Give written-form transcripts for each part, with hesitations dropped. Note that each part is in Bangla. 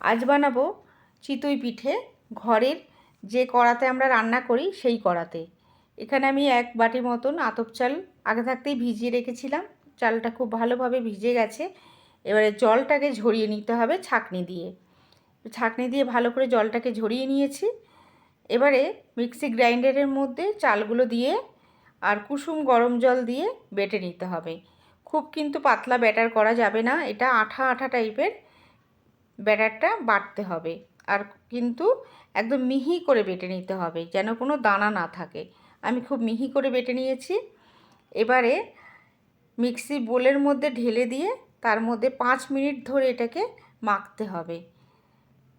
আজ বানাবো চিতই পিঠে ঘরের যে কড়াতে আমরা রান্না করি সেই কড়াতে। এখানে আমি 1 বাটি মতন আতপ চাল আগে থাকতেই ভিজিয়ে রেখেছিলাম। চালটা খুব ভালোভাবে ভিজে গেছে। এবারে জলটাকে ঝরিয়ে নিতে হবে ছাঁকনি দিয়ে। ছাঁকনি দিয়ে ভালো করে জলটাকে ঝরিয়ে নিয়েছি। এবারে মিক্সি গ্রাইন্ডারের মধ্যে চালগুলো দিয়ে আর কুসুম গরম জল দিয়ে বেটে নিতে হবে। খুব কিন্তু পাতলা ব্যাটার করা যাবে না, এটা আঠা আঠা টাইপের ব্যাটারটা বাটতে হবে। আর কিন্তু একদম মিহি করে বেটে নিতে হবে, যেন কোনো দানা না থাকে। আমি খুব মিহি করে বেটে নিয়েছি। এবারে মিক্সি বোলের মধ্যে ঢেলে দিয়ে তার মধ্যে 5 মিনিট ধরে এটাকে মাখতে হবে।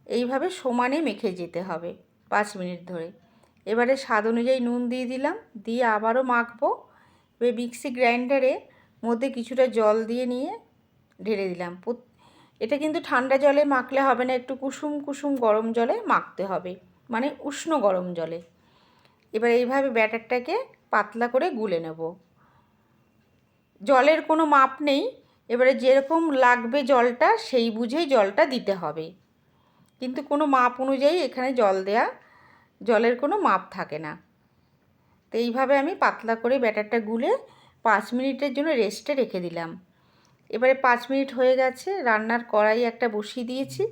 এইভাবে সমানে মেখে যেতে হবে 5 মিনিট ধরে। এবারে স্বাদ অনুযায়ী নুন দিয়ে দিলাম, দিয়ে আবারও মাখবো। এবার মিক্সি গ্রাইন্ডারে মধ্যে কিছুটা জল দিয়ে নিয়ে ঢেলে দিলাম। এটা কিন্তু ঠান্ডা জলে মাখলে হবে না, একটু কুসুম কুসুম গরম জলে মাখতে হবে, মানে উষ্ণ গরম জলে। এবার এইভাবে ব্যাটারটাকে পাতলা করে গুলে নেব। জলের কোনো মাপ নেই, এবারে যেরকম লাগবে জলটা সেই বুঝেই জলটা দিতে হবে, কিন্তু কোনো মাপ অনুযায়ী এখানে জলের কোনো মাপ থাকে না। তো এইভাবে আমি পাতলা করে ব্যাটারটা গুলে 5 মিনিটের জন্য রেস্টে রেখে দিলাম। এবারে 5 মিনিট হয়ে গেছে, রান্নার কড়াই একটা বসিয়ে দিয়েছি।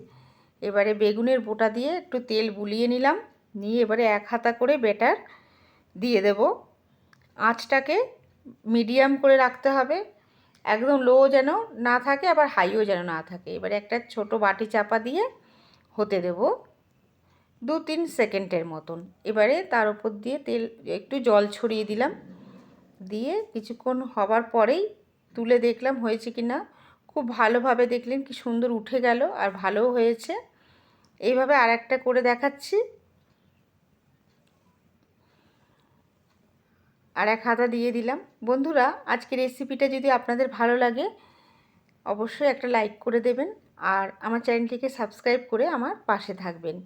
এবারে বেগুনের বোটা দিয়ে একটু তেল বুলিয়ে নিলাম, নিয়ে এবারে 1 হাতা করে ব্যাটার দিয়ে দেব। আঁচটাকে মিডিয়াম করে রাখতে হবে, একদম লো যেন না থাকে আবার হাইও যেন না থাকে। এবারে একটা ছোট বাটি চাপা দিয়ে হতে দেব 2-3 সেকেন্ডের মতন। এবারে তার উপর দিয়ে একটু জল ছড়িয়ে দিলাম, দিয়ে কিছুক্ষণ হবার পরেই তুলে দেখলাম হয়েছে কি না। খুব ভালোভাবে দেখলেন কি সুন্দর উঠে গেল, আর ভালোও হয়েছে। এইভাবে আর একটা করে দেখাচ্ছি। আর 1 হাতা দিয়ে দিলাম। বন্ধুরা, আজকের রেসিপিটা যদি আপনাদের ভালো লাগে অবশ্যই একটা লাইক করে দেবেন, আর আমার চ্যানেলটিকে সাবস্ক্রাইব করে আমার পাশে থাকবেন।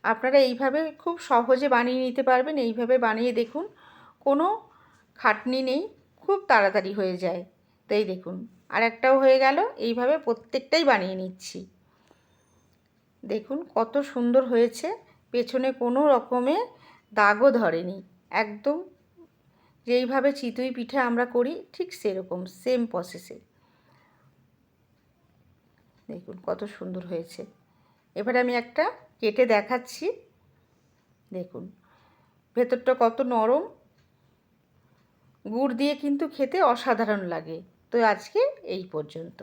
আপনারা এইভাবে খুব সহজে বানিয়ে নিতে পারবেন। এইভাবে বানিয়ে দেখুন, কোনো খাটনি নেই, খুব তাড়াতাড়ি হয়ে যায়। তো এই দেখুন আর একটাও হয়ে গেল। এইভাবে প্রত্যেকটাই বানিয়ে নিচ্ছি। দেখুন কত সুন্দর হয়েছে, পেছনে কোনো রকমে দাগও ধরেনি। একদম যেইভাবে চিতই পিঠা আমরা করি ঠিক সেরকম সেম প্রসেসে। দেখুন কত সুন্দর হয়েছে। এবারে আমি একটা কেটে দেখাচ্ছি। দেখুন ভেতরটা কত নরম, গুড় দিয়ে কিন্তু খেতে অসাধারণ লাগে। তো আজকে এই পর্যন্ত।